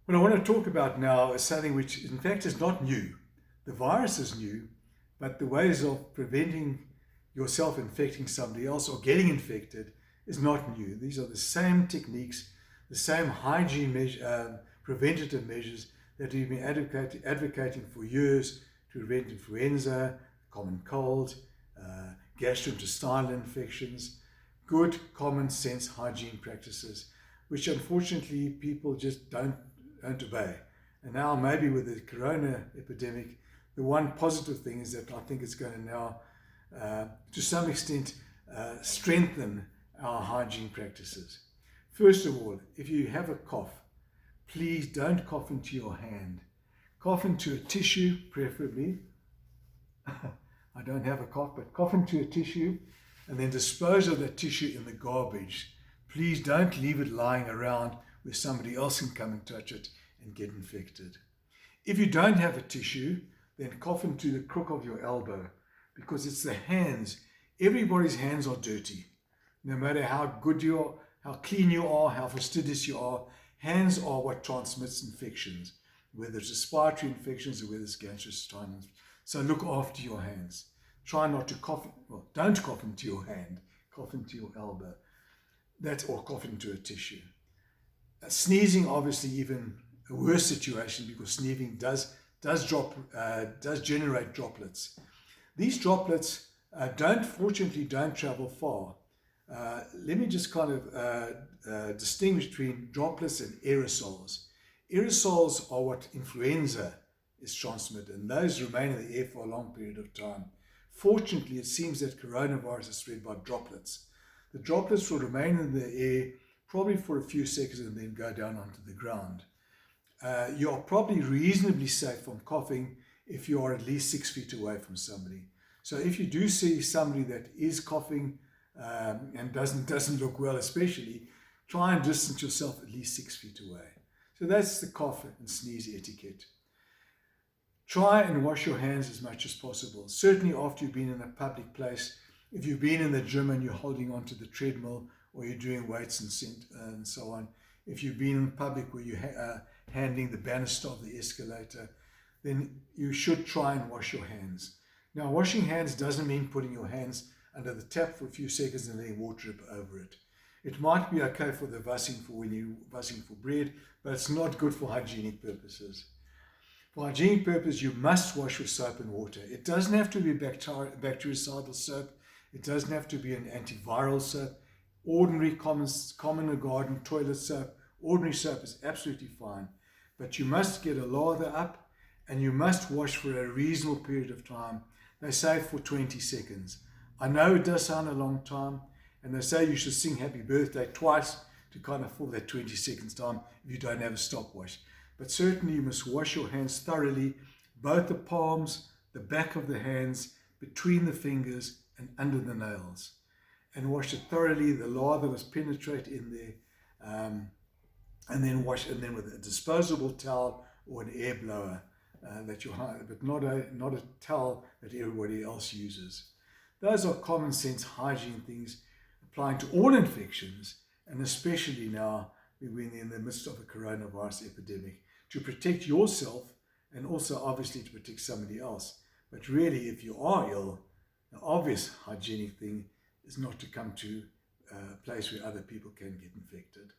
What I want to talk about now is something which in fact is not new. The virus is new, but the ways of preventing yourself infecting somebody else or getting infected is not new. These are the same techniques, the same hygiene preventative measures that we've been advocating for years to prevent influenza, common cold, gastrointestinal infections, good common sense hygiene practices, which unfortunately people just don't obey. And now maybe with the corona epidemic, the one positive thing is that I think it's going to now, to some extent, strengthen our hygiene practices. First of all, if you have a cough, please don't cough into your hand. Cough into a tissue, preferably. I don't have a cough, but cough into a tissue and then dispose of that tissue in the garbage. Please don't leave it lying around where somebody else can come and touch it and get infected. If you don't have a tissue, then cough into the crook of your elbow, because it's the hands. Everybody's hands are dirty. No matter how good you are, how clean you are, how fastidious you are, hands are what transmits infections, whether it's respiratory infections or whether it's gastrointestinal. So look after your hands. Try not to cough, well, don't cough into your hand, cough into your elbow. Or cough into a tissue. Sneezing, obviously, even a worse situation, because sneezing does generate droplets. These droplets fortunately don't travel far. Let me just kind of distinguish between droplets and aerosols. Aerosols are what influenza is transmitted, and those remain in the air for a long period of time. Fortunately, it seems that coronavirus is spread by droplets. The droplets will remain in the air probably for a few seconds and then go down onto the ground. You are probably reasonably safe from coughing if you are at least 6 feet away from somebody. So if you do see somebody that is coughing and doesn't look well, especially, try and distance yourself at least 6 feet away. So that's the cough and sneeze etiquette. Try and wash your hands as much as possible. Certainly after you've been in a public place. If you've been in the gym and you're holding onto the treadmill, or you're doing weights and so on. If you've been in public where you're handling the banister of the escalator, then you should try and wash your hands. Now, washing hands doesn't mean putting your hands under the tap for a few seconds and letting water drip over it. It might be okay for the vassing for when you're vassing for bread, but it's not good for hygienic purposes. For hygienic purposes, you must wash with soap and water. It doesn't have to be bactericidal soap. It doesn't have to be an antiviral soap. Ordinary common garden toilet soap, ordinary soap is absolutely fine. But you must get a lather up and you must wash for a reasonable period of time. They say for 20 seconds. I know it does sound a long time, and they say you should sing happy birthday twice to kind of fill that 20 seconds time if you don't have a stopwatch. But certainly you must wash your hands thoroughly, both the palms, the back of the hands, between the fingers and under the nails. And wash it thoroughly, the lather must penetrate in there, and then with a disposable towel or an air blower that you hire, but not a towel that everybody else uses. Those are common sense hygiene things applying to all infections, and especially now we're in the midst of a coronavirus epidemic, to protect yourself and also obviously to protect somebody else. But really, if you are ill, the obvious hygienic thing is not to come to a place where other people can get infected.